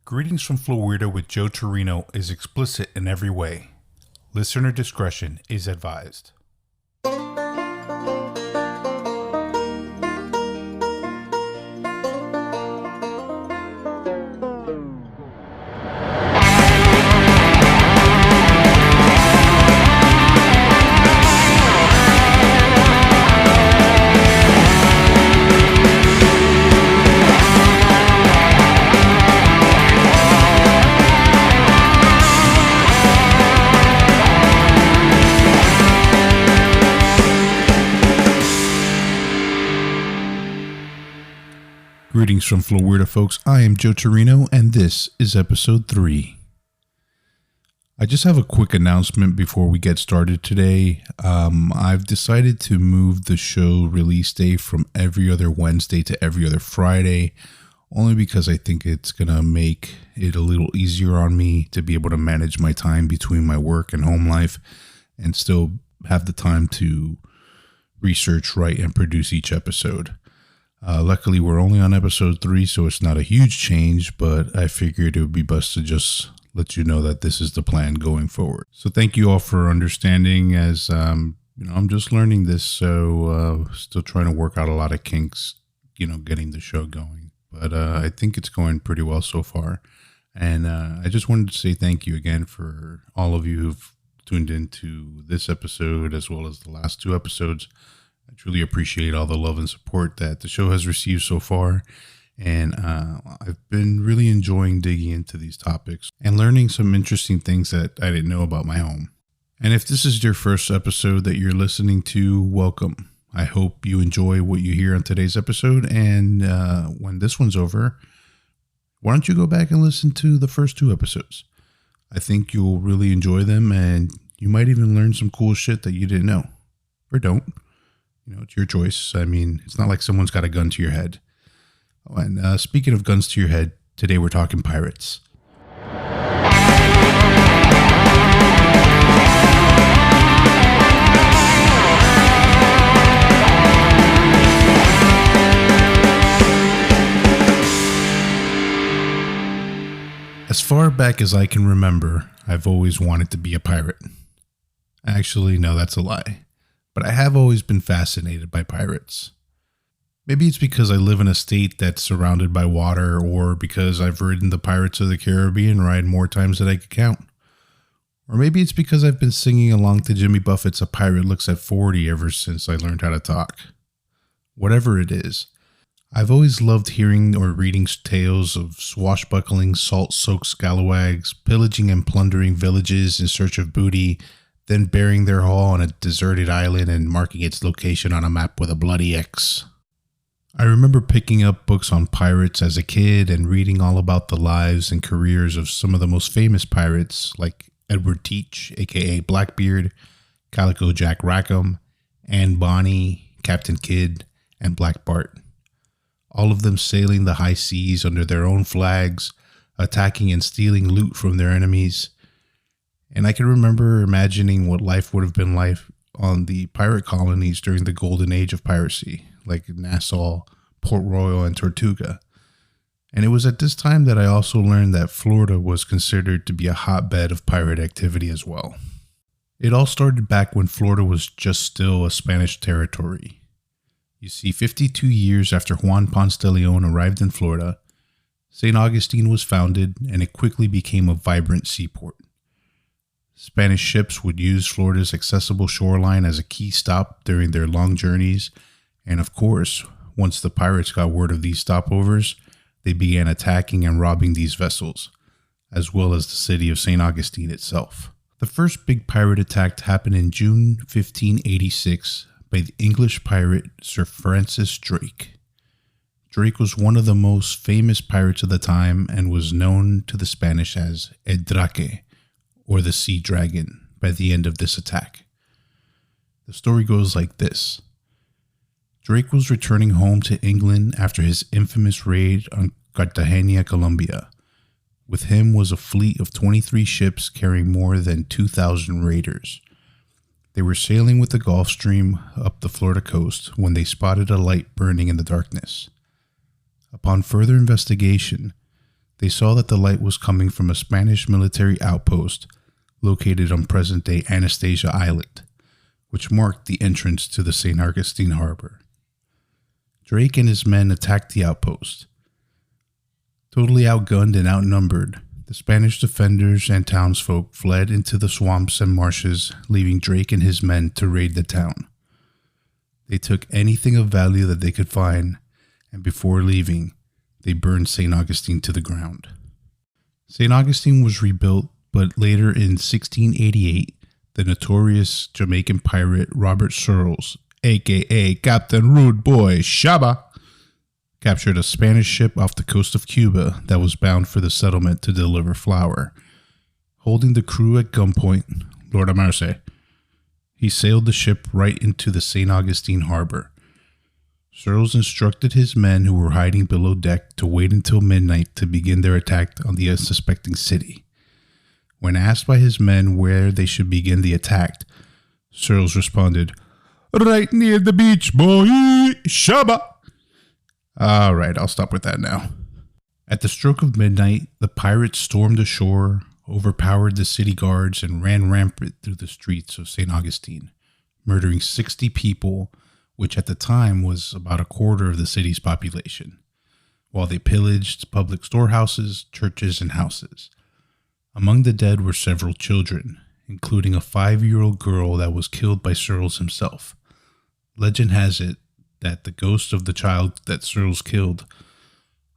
Greetings from Florida with Joe Turino is explicit in every way. Listener discretion is advised. Greetings from Florida, folks. I am Joe Turino, and this is episode 3. I just have a quick announcement before we get started today. I've decided to move the show release day from every other Wednesday to every other Friday, only because I think it's going to make it a little easier on me to be able to manage my time between my work and home life and still have the time to research, write, and produce each episode. Luckily, we're only on episode 3, so it's not a huge change, but I figured it would be best to just let you know that this is the plan going forward. So thank you all for understanding as, I'm just learning this, so still trying to work out a lot of kinks, getting the show going. But I think it's going pretty well so far. And I just wanted to say thank you again for all of you who've tuned into this episode as well as the last 2 episodes. I truly appreciate all the love and support that the show has received so far, and I've been really enjoying digging into these topics and learning some interesting things that I didn't know about my home. And if this is your first episode that you're listening to, welcome. I hope you enjoy what you hear on today's episode, and when this one's over, why don't you go back and listen to the first 2 episodes? I think you'll really enjoy them, and you might even learn some cool shit that you didn't know, or don't. It's your choice. I mean, it's not like someone's got a gun to your head. Oh, and speaking of guns to your head, today we're talking pirates. As far back as I can remember, I've always wanted to be a pirate. Actually, no, that's a lie. But I have always been fascinated by pirates. Maybe it's because I live in a state that's surrounded by water, or because I've ridden the Pirates of the Caribbean ride more times than I could count. Or maybe it's because I've been singing along to Jimmy Buffett's A Pirate Looks at 40 ever since I learned how to talk. Whatever it is, I've always loved hearing or reading tales of swashbuckling, salt-soaked scalawags, pillaging and plundering villages in search of booty, then burying their haul on a deserted island and marking its location on a map with a bloody X. I remember picking up books on pirates as a kid and reading all about the lives and careers of some of the most famous pirates like Edward Teach, aka Blackbeard, Calico Jack Rackham, Anne Bonny, Captain Kidd, and Black Bart. All of them sailing the high seas under their own flags, attacking and stealing loot from their enemies. And I can remember imagining what life would have been like on the pirate colonies during the golden age of piracy, like Nassau, Port Royal, and Tortuga. And it was at this time that I also learned that Florida was considered to be a hotbed of pirate activity as well. It all started back when Florida was just still a Spanish territory. You see, 52 years after Juan Ponce de Leon arrived in Florida, St. Augustine was founded, and it quickly became a vibrant seaport. Spanish ships would use Florida's accessible shoreline as a key stop during their long journeys, and of course, once the pirates got word of these stopovers, they began attacking and robbing these vessels, as well as the city of St. Augustine itself. The first big pirate attack happened in June 1586 by the English pirate Sir Francis Drake. Drake was one of the most famous pirates of the time and was known to the Spanish as El Drake, or the Sea Dragon, by the end of this attack. The story goes like this. Drake was returning home to England after his infamous raid on Cartagena, Colombia. With him was a fleet of 23 ships carrying more than 2,000 raiders. They were sailing with the Gulf Stream up the Florida coast when they spotted a light burning in the darkness. Upon further investigation, They saw that the light was coming from a Spanish military outpost located on present-day Anastasia Island, which marked the entrance to the St. Augustine harbor. Drake and his men attacked the outpost. Totally outgunned and outnumbered, the Spanish defenders and townsfolk fled into the swamps and marshes, leaving Drake and his men to raid the town. They took anything of value that they could find, and before leaving, they burned St. Augustine to the ground. St. Augustine was rebuilt, but later in 1688, the notorious Jamaican pirate Robert Searles, aka Captain Rude Boy Shaba, captured a Spanish ship off the coast of Cuba that was bound for the settlement to deliver flour. Holding the crew at gunpoint, Lord of mercy, he sailed the ship right into the St. Augustine harbor. Searles instructed his men who were hiding below deck to wait until midnight to begin their attack on the unsuspecting city. When asked by his men where they should begin the attack, Searles responded, "Right near the beach, boy, Shaba." Alright, I'll stop with that now. At the stroke of midnight, the pirates stormed ashore, overpowered the city guards, and ran rampant through the streets of St. Augustine, murdering 60 people, which at the time was about a quarter of the city's population, while they pillaged public storehouses, churches, and houses. Among the dead were several children, including a 5-year-old girl that was killed by Searles himself. Legend has it that the ghost of the child that Searles killed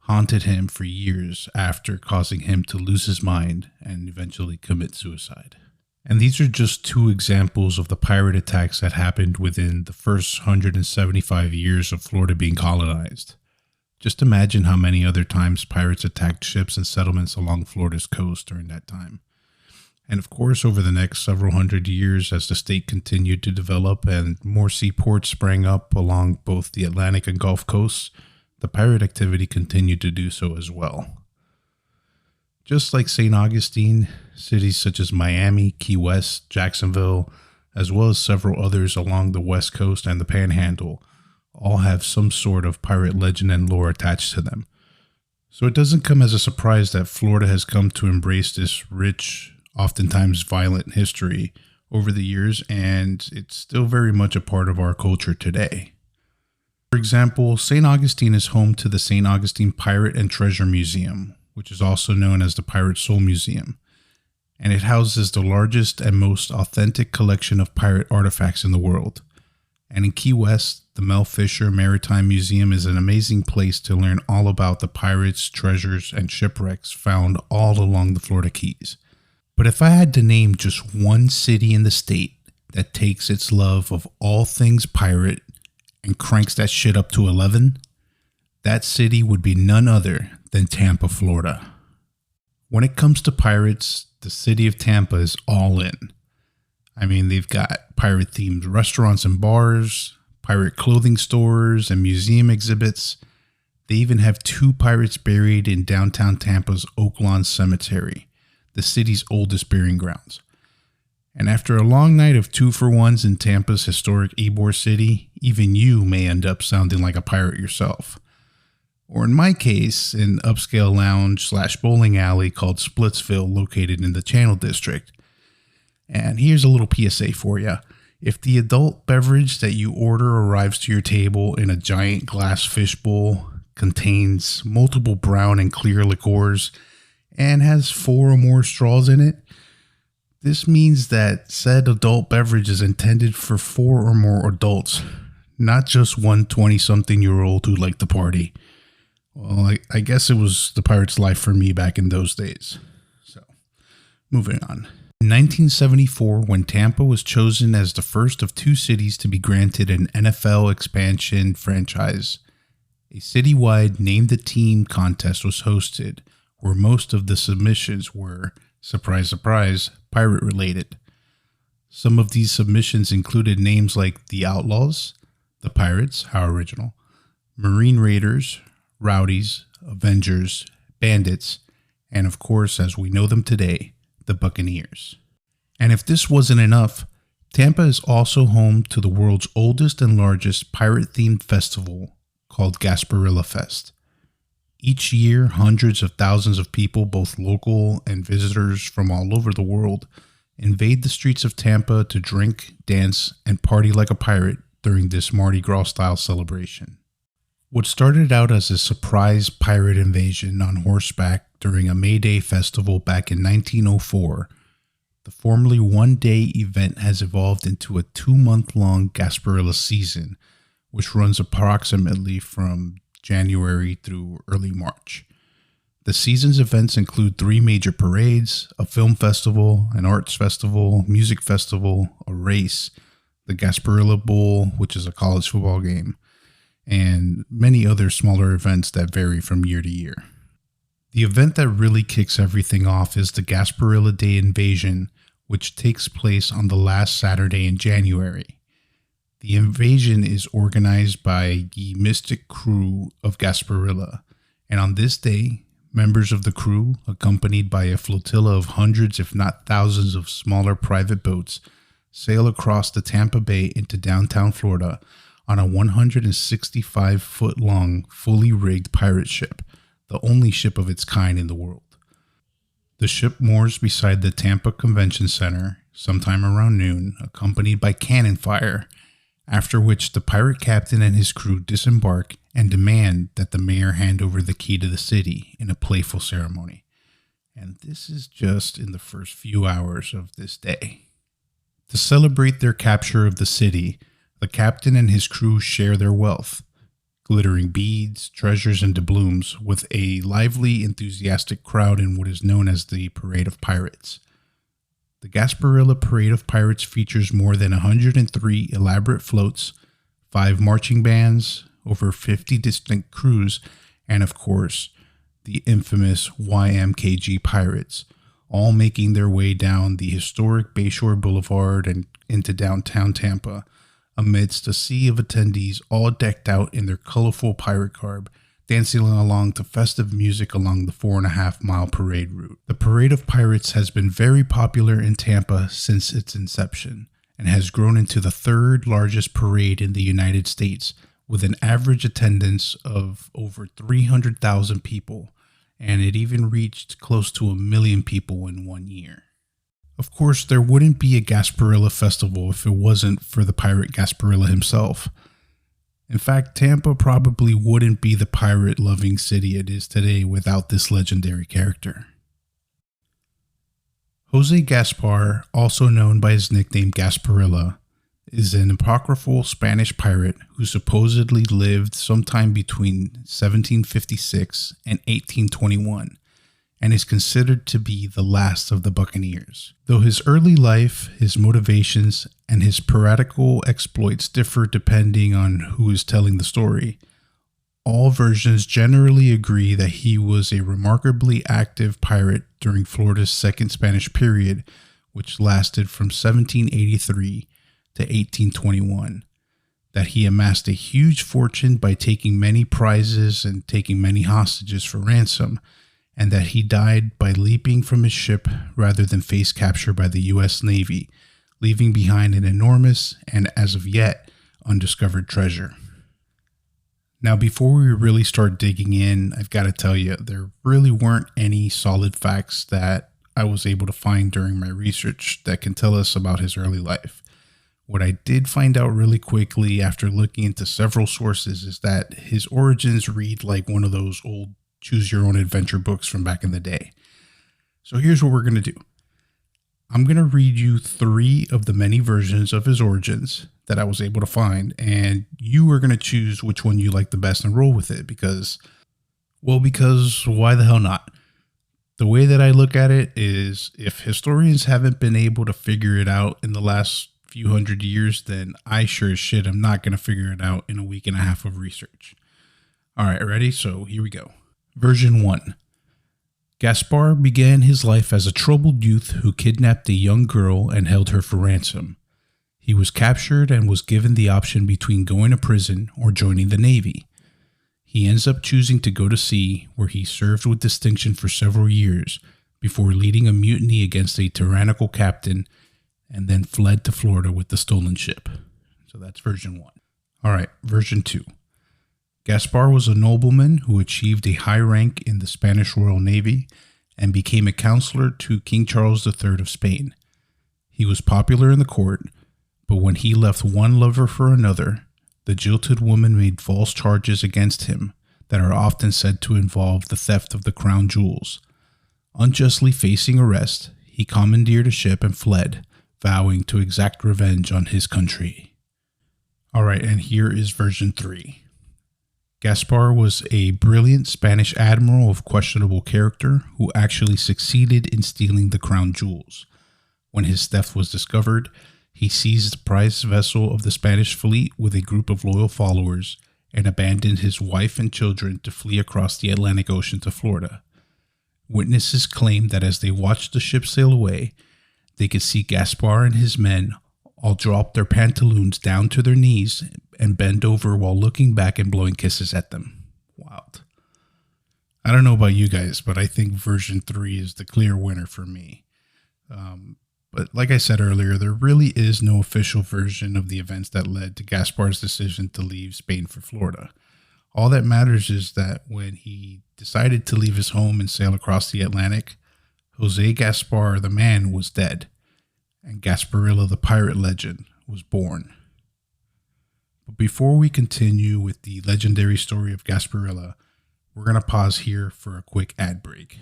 haunted him for years after causing him to lose his mind and eventually commit suicide. And these are just 2 examples of the pirate attacks that happened within the first 175 years of Florida being colonized. Just imagine how many other times pirates attacked ships and settlements along Florida's coast during that time. And of course, over the next several hundred years, as the state continued to develop and more seaports sprang up along both the Atlantic and Gulf coasts, the pirate activity continued to do so as well. Just like St. Augustine, cities such as Miami, Key West, Jacksonville, as well as several others along the West Coast and the Panhandle, all have some sort of pirate legend and lore attached to them. So it doesn't come as a surprise that Florida has come to embrace this rich, oftentimes violent history over the years, and it's still very much a part of our culture today. For example, St. Augustine is home to the St. Augustine Pirate and Treasure Museum, which is also known as the Pirate Soul Museum, and it houses the largest and most authentic collection of pirate artifacts in the world. And in Key West, the Mel Fisher Maritime Museum is an amazing place to learn all about the pirates, treasures, and shipwrecks found all along the Florida Keys. But if I had to name just one city in the state that takes its love of all things pirate and cranks that shit up to 11, that city would be none other than Tampa, Florida. When it comes to pirates, the city of Tampa is all in. I mean, they've got pirate-themed restaurants and bars, pirate clothing stores, and museum exhibits. They even have 2 pirates buried in downtown Tampa's Oak Lawn Cemetery, the city's oldest burying grounds. And after a long night of 2-for-1s in Tampa's historic Ybor City, even you may end up sounding like a pirate yourself. Or in my case, an upscale lounge/bowling alley called Splitsville, located in the Channel District. And here's a little PSA for you. If the adult beverage that you order arrives to your table in a giant glass fishbowl, contains multiple brown and clear liqueurs, and has 4 or more straws in it, this means that said adult beverage is intended for 4 or more adults, not just one 20-something-year-old who liked to party. Well, I guess it was the pirate's life for me back in those days. So, moving on. In 1974, when Tampa was chosen as the first of 2 cities to be granted an NFL expansion franchise, a citywide Name the Team contest was hosted, where most of the submissions were, surprise, surprise, pirate-related. Some of these submissions included names like the Outlaws, the Pirates, how original, Marine Raiders, Rowdies, Avengers, Bandits, and of course, as we know them today, the Buccaneers. And if this wasn't enough, Tampa is also home to the world's oldest and largest pirate-themed festival called Gasparilla Fest. Each year, hundreds of thousands of people, both local and visitors from all over the world, invade the streets of Tampa to drink, dance, and party like a pirate during this Mardi Gras style celebration. What started out as a surprise pirate invasion on horseback during a May Day festival back in 1904, the formerly one-day event has evolved into a 2-month-long Gasparilla season, which runs approximately from January through early March. The season's events include 3 major parades, a film festival, an arts festival, music festival, a race, the Gasparilla Bowl, which is a college football game, and many other smaller events that vary from year to year. The event that really kicks everything off is the Gasparilla Day Invasion, which takes place on the last Saturday in January. The invasion is organized by the Mystic Crew of Gasparilla, and on this day, members of the crew, accompanied by a flotilla of hundreds if not thousands of smaller private boats, sail across the Tampa Bay into downtown Florida on a 165-foot-long, fully rigged pirate ship, the only ship of its kind in the world. The ship moors beside the Tampa Convention Center sometime around noon, accompanied by cannon fire, after which the pirate captain and his crew disembark and demand that the mayor hand over the key to the city in a playful ceremony. And this is just in the first few hours of this day. To celebrate their capture of the city, the captain and his crew share their wealth, glittering beads, treasures, and doubloons with a lively, enthusiastic crowd in what is known as the Parade of Pirates. The Gasparilla Parade of Pirates features more than 103 elaborate floats, 5 marching bands, over 50 distinct crews, and of course, the infamous YMKG Pirates, all making their way down the historic Bayshore Boulevard and into downtown Tampa, amidst a sea of attendees all decked out in their colorful pirate garb, dancing along to festive music along the 4.5-mile parade route. The Parade of Pirates has been very popular in Tampa since its inception, and has grown into the 3rd largest parade in the United States, with an average attendance of over 300,000 people, and it even reached close to 1 million people in 1 year. Of course, there wouldn't be a Gasparilla Festival if it wasn't for the pirate Gasparilla himself. In fact, Tampa probably wouldn't be the pirate-loving city it is today without this legendary character. Jose Gaspar, also known by his nickname Gasparilla, is an apocryphal Spanish pirate who supposedly lived sometime between 1756 and 1821, and is considered to be the last of the Buccaneers. Though his early life, his motivations, and his piratical exploits differ depending on who is telling the story, all versions generally agree that he was a remarkably active pirate during Florida's Second Spanish period, which lasted from 1783 to 1821, that he amassed a huge fortune by taking many prizes and taking many hostages for ransom, and that he died by leaping from his ship rather than face capture by the U.S. Navy, leaving behind an enormous and, as of yet, undiscovered treasure. Now, before we really start digging in, I've got to tell you, there really weren't any solid facts that I was able to find during my research that can tell us about his early life. What I did find out really quickly after looking into several sources is that his origins read like one of those old choose-your-own-adventure books from back in the day. So here's what we're going to do. I'm going to read you 3 of the many versions of his origins that I was able to find, and you are going to choose which one you like the best and roll with it because why the hell not? The way that I look at it is if historians haven't been able to figure it out in the last few hundred years, then I sure as shit am not going to figure it out in a week and a half of research. All right, ready? So here we go. Version 1. Gaspar began his life as a troubled youth who kidnapped a young girl and held her for ransom. He was captured and was given the option between going to prison or joining the Navy. He ends up choosing to go to sea, where he served with distinction for several years before leading a mutiny against a tyrannical captain and then fled to Florida with the stolen ship. So that's version 1. All right, version 2. Gaspar was a nobleman who achieved a high rank in the Spanish Royal Navy and became a counselor to King Charles III of Spain. He was popular in the court, but when he left one lover for another, the jilted woman made false charges against him that are often said to involve the theft of the crown jewels. Unjustly facing arrest, he commandeered a ship and fled, vowing to exact revenge on his country. Alright, and here is version 3. Gaspar was a brilliant Spanish admiral of questionable character who actually succeeded in stealing the crown jewels. When his theft was discovered, he seized the prize vessel of the Spanish fleet with a group of loyal followers and abandoned his wife and children to flee across the Atlantic Ocean to Florida. Witnesses claimed that as they watched the ship sail away, they could see Gaspar and his men all drop their pantaloons down to their knees and bend over while looking back and blowing kisses at them. Wild. I don't know about you guys, but I think version 3 is the clear winner for me. But like I said earlier, there really is no official version of the events that led to Gaspar's decision to leave Spain for Florida. All that matters is that when he decided to leave his home and sail across the Atlantic, Jose Gaspar the man was dead, and Gasparilla the pirate legend was born. But before we continue with the legendary story of Gasparilla, we're going to pause here for a quick ad break.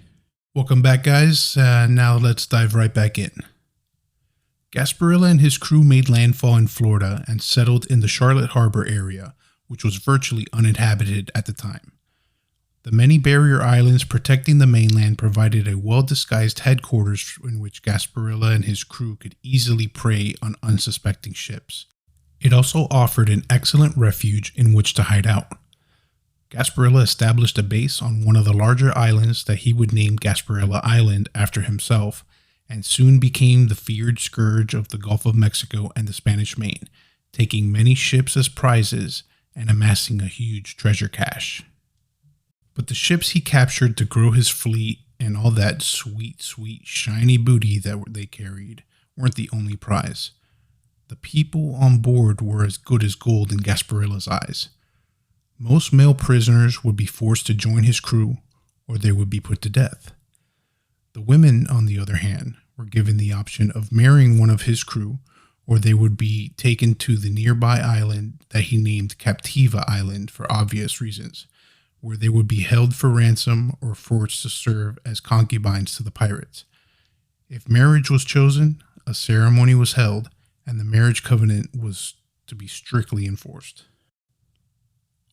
Welcome back, guys. Now let's dive right back in. Gasparilla and his crew made landfall in Florida and settled in the Charlotte Harbor area, which was virtually uninhabited at the time. The many barrier islands protecting the mainland provided a well-disguised headquarters in which Gasparilla and his crew could easily prey on unsuspecting ships. It also offered an excellent refuge in which to hide out. Gasparilla established a base on one of the larger islands that he would name Gasparilla Island after himself, and soon became the feared scourge of the Gulf of Mexico and the Spanish Main, taking many ships as prizes and amassing a huge treasure cache. But the ships he captured to grow his fleet and all that sweet, shiny booty that they carried weren't the only prize. The people on board were as good as gold in Gasparilla's eyes. Most male prisoners would be forced to join his crew, or they would be put to death. The women, on the other hand, were given the option of marrying one of his crew, or they would be taken to the nearby island that he named Captiva Island for obvious reasons, where they would be held for ransom or forced to serve as concubines to the pirates. If marriage was chosen, a ceremony was held, and the marriage covenant was to be strictly enforced.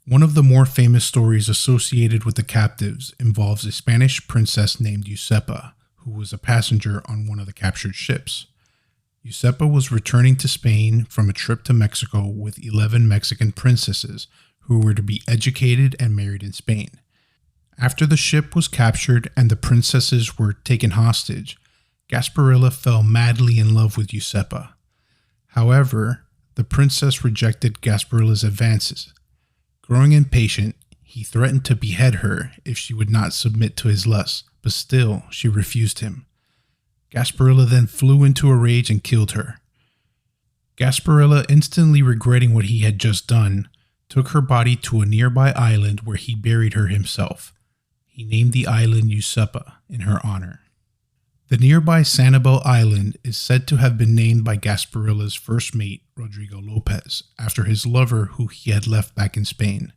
One of the more famous stories associated with the captives involves a Spanish princess named Josepa, who was a passenger on one of the captured ships. Josepa was returning to Spain from a trip to Mexico with 11 Mexican princesses who were to be educated and married in Spain. After the ship was captured and the princesses were taken hostage, Gasparilla fell madly in love with Josepa. However, the princess rejected Gasparilla's advances. Growing impatient, he threatened to behead her if she would not submit to his lust, but still she refused him. Gasparilla then flew into a rage and killed her. Gasparilla, instantly regretting what he had just done, took her body to a nearby island where he buried her himself. He named the island Josepa in her honor. The nearby Sanibel Island is said to have been named by Gasparilla's first mate, Rodrigo Lopez, after his lover who he had left back in Spain.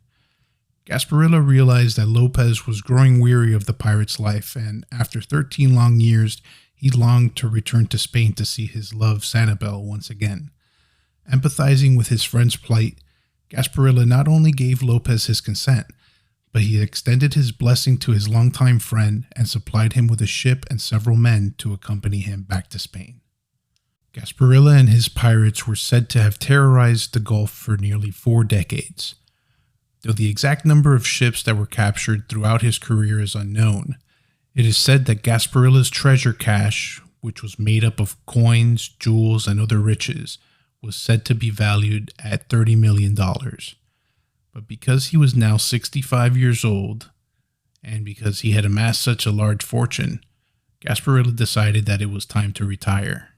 Gasparilla realized that Lopez was growing weary of the pirate's life, and after 13 long years, he longed to return to Spain to see his love Sanibel once again. Empathizing with his friend's plight, Gasparilla not only gave Lopez his consent, but he extended his blessing to his longtime friend and supplied him with a ship and several men to accompany him back to Spain. Gasparilla and his pirates were said to have terrorized the Gulf for nearly 4 decades. Though the exact number of ships that were captured throughout his career is unknown, it is said that Gasparilla's treasure cache, which was made up of coins, jewels, and other riches, was said to be valued at $30 million. But because he was now 65 years old, and because he had amassed such a large fortune, Gasparilla decided that it was time to retire.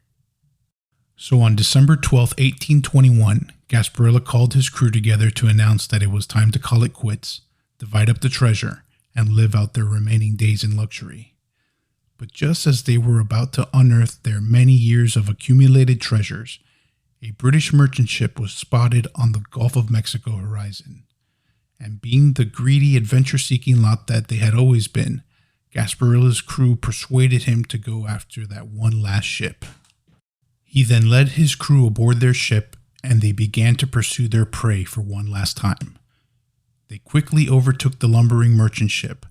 So on December 12, 1821, Gasparilla called his crew together to announce that it was time to call it quits, divide up the treasure, and live out their remaining days in luxury. But just as they were about to unearth their many years of accumulated treasures, a British merchant ship was spotted on the Gulf of Mexico horizon. And being the greedy, adventure-seeking lot that they had always been, Gasparilla's crew persuaded him to go after that one last ship. He then led his crew aboard their ship, and they began to pursue their prey for one last time. They quickly overtook the lumbering merchant ship,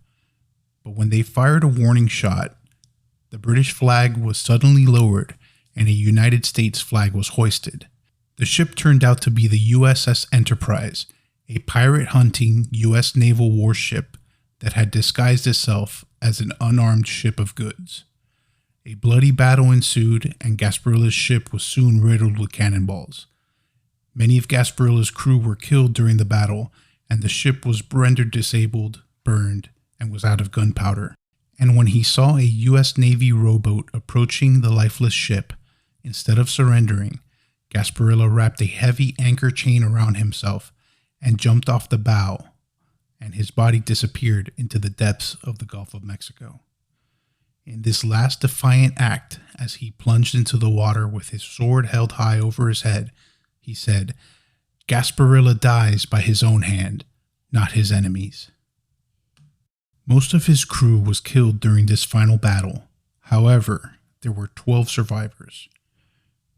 but when they fired a warning shot, the British flag was suddenly lowered and a United States flag was hoisted. The ship turned out to be the USS Enterprise, a pirate-hunting U.S. naval warship that had disguised itself as an unarmed ship of goods. A bloody battle ensued, and Gasparilla's ship was soon riddled with cannonballs. Many of Gasparilla's crew were killed during the battle, and the ship was rendered disabled, burned, and was out of gunpowder. And when he saw a U.S. Navy rowboat approaching the lifeless ship, instead of surrendering, Gasparilla wrapped a heavy anchor chain around himself and jumped off the bow, and his body disappeared into the depths of the Gulf of Mexico. In this last defiant act, as he plunged into the water with his sword held high over his head, he said, "Gasparilla dies by his own hand, not his enemies." Most of his crew was killed during this final battle. However, there were 12 survivors.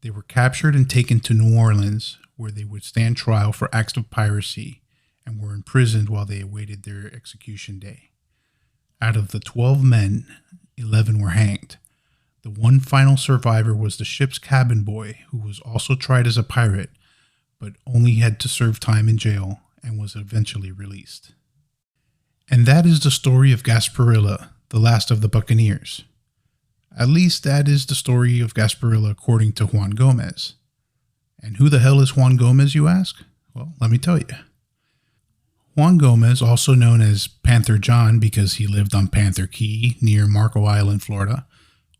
They were captured and taken to New Orleans, where they would stand trial for acts of piracy and were imprisoned while they awaited their execution day. Out of the 12 men, 11 were hanged. The one final survivor was the ship's cabin boy, who was also tried as a pirate, but only had to serve time in jail and was eventually released. And that is the story of Gasparilla, the last of the Buccaneers. At least that is the story of Gasparilla according to Juan Gomez. And who the hell is Juan Gomez, you ask? Well, let me tell you. Juan Gomez, also known as Panther John because he lived on Panther Key near Marco Island, Florida,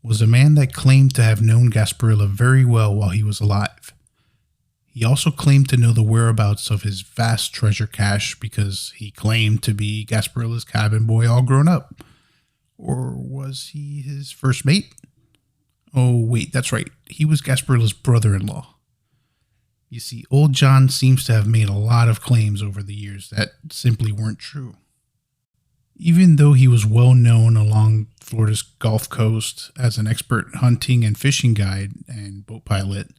was a man that claimed to have known Gasparilla very well while he was alive. He also claimed to know the whereabouts of his vast treasure cache because he claimed to be Gasparilla's cabin boy all grown up. Or was he his first mate? Oh, wait, that's right. He was Gasparilla's brother-in-law. You see, old John seems to have made a lot of claims over the years that simply weren't true. Even though he was well known along Florida's Gulf Coast as an expert hunting and fishing guide and boat pilot,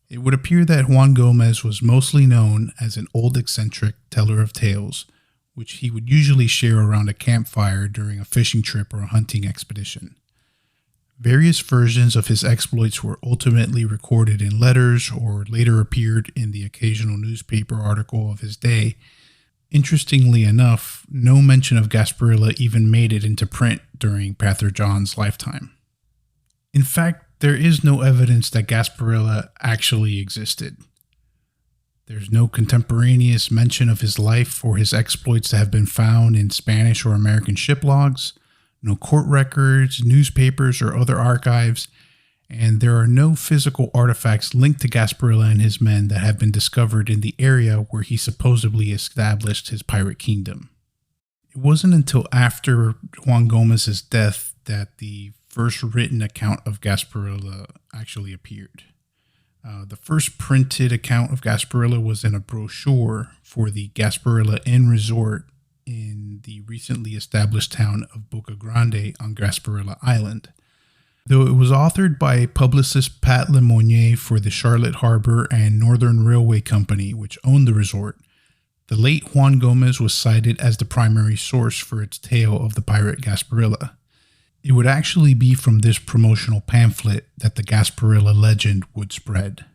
it would appear that Juan Gomez was mostly known as an old eccentric teller of tales, which he would usually share around a campfire during a fishing trip or a hunting expedition. Various versions of his exploits were ultimately recorded in letters or later appeared in the occasional newspaper article of his day. Interestingly enough, no mention of Gasparilla even made it into print during Panther John's lifetime. In fact, there is no evidence that Gasparilla actually existed. There's no contemporaneous mention of his life or his exploits that have been found in Spanish or American ship logs, no court records, newspapers, or other archives, and there are no physical artifacts linked to Gasparilla and his men that have been discovered in the area where he supposedly established his pirate kingdom. It wasn't until after Juan Gomez's death that the first written account of Gasparilla actually appeared. The first printed account of Gasparilla was in a brochure for the Gasparilla Inn Resort in the recently established town of Boca Grande on Gasparilla Island. Though it was authored by publicist Pat Lemonnier for the Charlotte Harbor and Northern Railway Company, which owned the resort, the late Juan Gomez was cited as the primary source for its tale of the pirate Gasparilla. It would actually be from this promotional pamphlet that the Gasparilla legend would spread.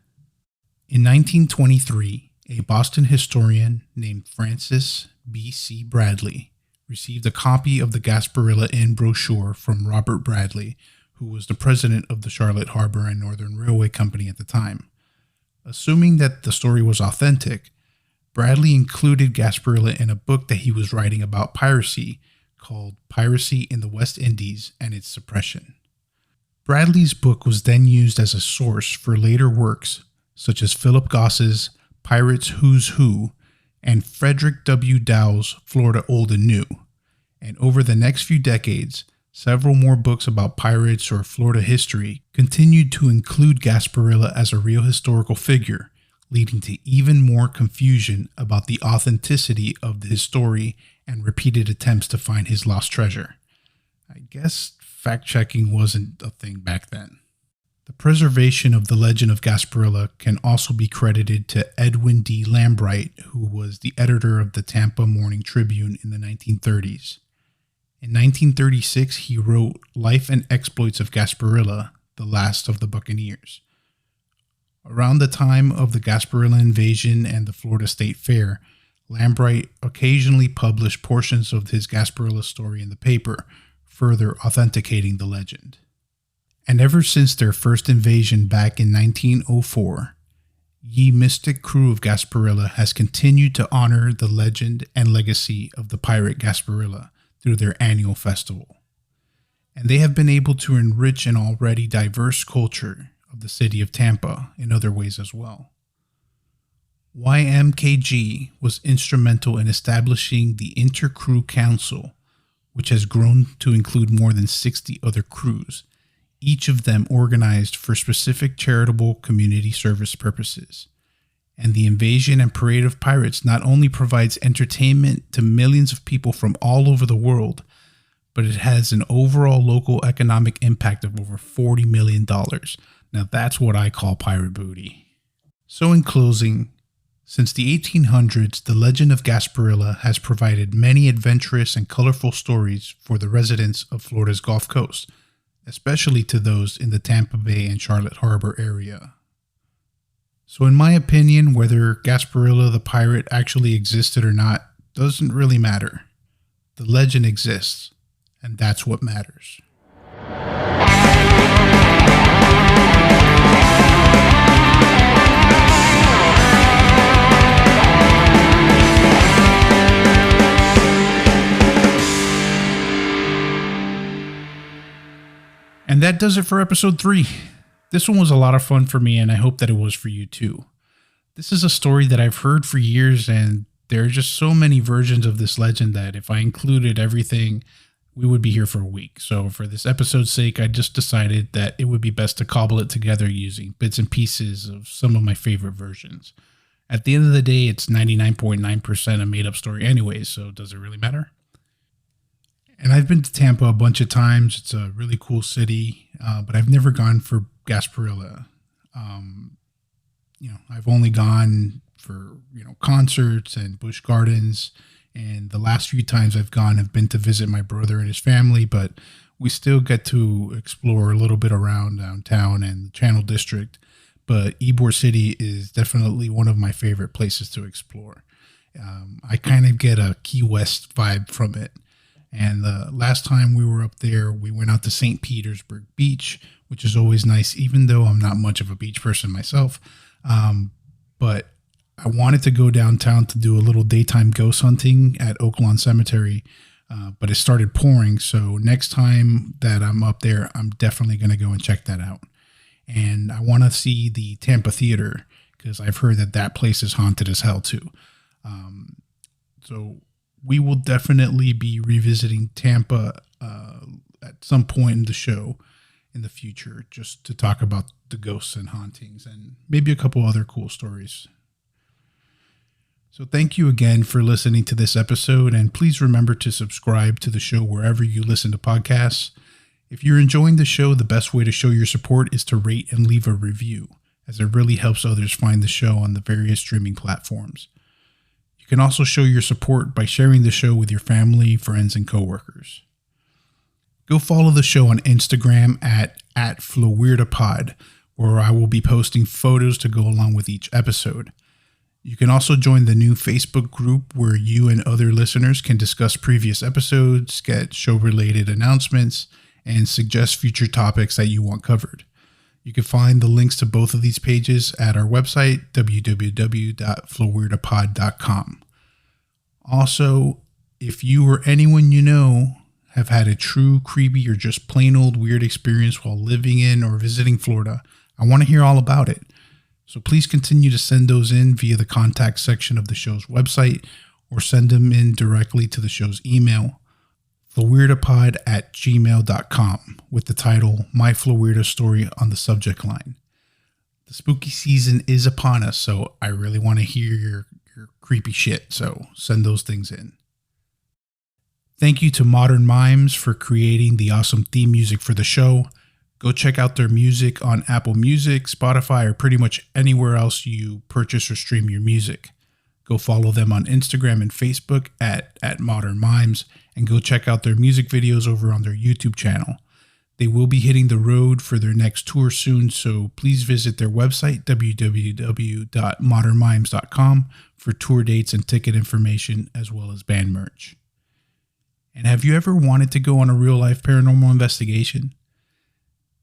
In 1923, a Boston historian named Francis B.C. Bradley received a copy of the Gasparilla Inn brochure from Robert Bradley, who was the president of the Charlotte Harbor and Northern Railway Company at the time. Assuming that the story was authentic, Bradley included Gasparilla in a book that he was writing about piracy called Piracy in the West Indies and Its Suppression. Bradley's book was then used as a source for later works such as Philip Goss's Pirates Who's Who, and Frederick W. Dowell's Florida Old and New. And over the next few decades, several more books about pirates or Florida history continued to include Gasparilla as a real historical figure, leading to even more confusion about the authenticity of his story and repeated attempts to find his lost treasure. I guess fact-checking wasn't a thing back then. The preservation of the legend of Gasparilla can also be credited to Edwin D. Lambright, who was the editor of the Tampa Morning Tribune in the 1930s. In 1936, he wrote Life and Exploits of Gasparilla, the Last of the Buccaneers. Around the time of the Gasparilla invasion and the Florida State Fair, Lambright occasionally published portions of his Gasparilla story in the paper, further authenticating the legend. And ever since their first invasion back in 1904, Ye Mystic crew of Gasparilla has continued to honor the legend and legacy of the pirate Gasparilla through their annual festival. And they have been able to enrich an already diverse culture of the city of Tampa in other ways as well. YMKG was instrumental in establishing the Inter-Crew Council, which has grown to include more than 60 other crews, each of them organized for specific charitable community service purposes. And the Invasion and Parade of Pirates not only provides entertainment to millions of people from all over the world, but it has an overall local economic impact of over $40 million. Now that's what I call pirate booty. So in closing, since the 1800s, the legend of Gasparilla has provided many adventurous and colorful stories for the residents of Florida's Gulf Coast, especially to those in the Tampa Bay and Charlotte Harbor area. So in my opinion, whether Gasparilla the pirate actually existed or not doesn't really matter. The legend exists, and that's what matters. And that does it for episode 3. This one was a lot of fun for me, and I hope that it was for you too. This is a story that I've heard for years, and there are just so many versions of this legend that if I included everything, we would be here for a week. So for this episode's sake, I just decided that it would be best to cobble it together using bits and pieces of some of my favorite versions. At the end of the day, it's 99.9% a made-up story anyways, so does it really matter? And I've been to Tampa a bunch of times. It's a really cool city, but I've never gone for Gasparilla. I've only gone for, concerts and Busch Gardens. And the last few times I've gone have been to visit my brother and his family, but we still get to explore a little bit around downtown and the Channel District. But Ybor City is definitely one of my favorite places to explore. I kind of get a Key West vibe from it. And the last time we were up there, we went out to St. Petersburg Beach, which is always nice, even though I'm not much of a beach person myself. But I wanted to go downtown to do a little daytime ghost hunting at Oak Lawn Cemetery, but it started pouring. So next time that I'm up there, I'm definitely going to go and check that out. And I want to see the Tampa Theater because I've heard that place is haunted as hell too. So we will definitely be revisiting Tampa at some point in the show in the future, just to talk about the ghosts and hauntings and maybe a couple other cool stories. So thank you again for listening to this episode, and please remember to subscribe to the show wherever you listen to podcasts. If you're enjoying the show, the best way to show your support is to rate and leave a review, as it really helps others find the show on the various streaming platforms. You can also show your support by sharing the show with your family, friends, and coworkers. Go follow the show on Instagram at FloWeirdAPod, where I will be posting photos to go along with each episode. You can also join the new Facebook group where you and other listeners can discuss previous episodes, get show-related announcements, and suggest future topics that you want covered. You can find the links to both of these pages at our website, www.flowweirdapod.com. Also, if you or anyone you know have had a true, creepy, or just plain old weird experience while living in or visiting Florida, I want to hear all about it. So please continue to send those in via the contact section of the show's website or send them in directly to the show's email, floweirdapod@gmail.com, with the title My Florida Story on the subject line. The spooky season is upon us, so I really want to hear your creepy shit, so send those things in. Thank you to Modern Mimes for creating the awesome theme music for the show. Go check out their music on Apple Music, Spotify, or pretty much anywhere else you purchase or stream your music. Go follow them on Instagram and Facebook at Modern Mimes, and go check out their music videos over on their YouTube channel. They will be hitting the road for their next tour soon, so please visit their website, www.modernmimes.com, for tour dates and ticket information, as well as band merch. And have you ever wanted to go on a real-life paranormal investigation?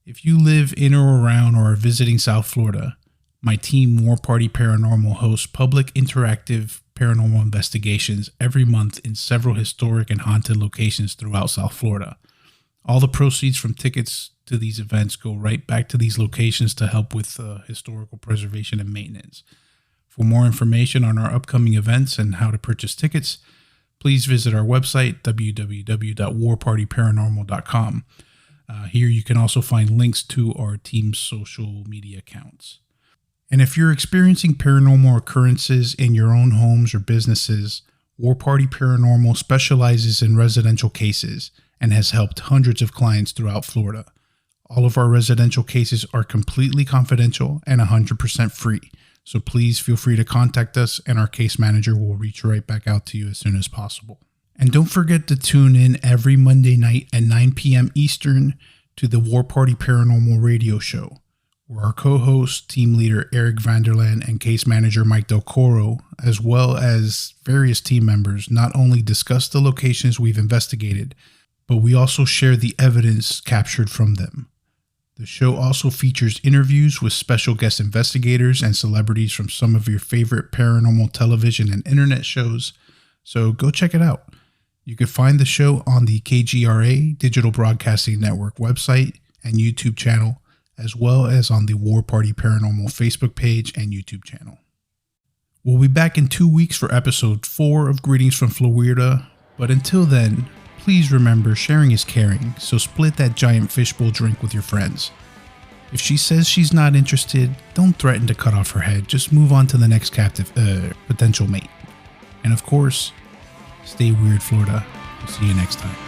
If you live in or around or are visiting South Florida, my team, War Party Paranormal, hosts public interactive paranormal investigations every month in several historic and haunted locations throughout South Florida. All the proceeds from tickets to these events go right back to these locations to help with historical preservation and maintenance. For more information on our upcoming events and how to purchase tickets, please visit our website, www.warpartyparanormal.com. Here you can also find links to our team's social media accounts. And if you're experiencing paranormal occurrences in your own homes or businesses, War Party Paranormal specializes in residential cases and has helped hundreds of clients throughout Florida. All of our residential cases are completely confidential and 100% free. So please feel free to contact us, and our case manager will reach right back out to you as soon as possible. And don't forget to tune in every Monday night at 9 p.m. Eastern to the War Party Paranormal Radio Show, where our co-host, team leader Eric Vanderland, and case manager Mike Del Coro, as well as various team members, not only discuss the locations we've investigated, but we also share the evidence captured from them. The show also features interviews with special guest investigators and celebrities from some of your favorite paranormal television and internet shows, so go check it out. You can find the show on the KGRA Digital Broadcasting Network website and YouTube channel, as well as on the War Party Paranormal Facebook page and YouTube channel. We'll be back in 2 weeks for episode 4 of Greetings from Florida, but until then, please remember sharing is caring, so split that giant fishbowl drink with your friends. If she says she's not interested, don't threaten to cut off her head, just move on to the next potential mate. And of course, stay weird, Florida. We'll see you next time.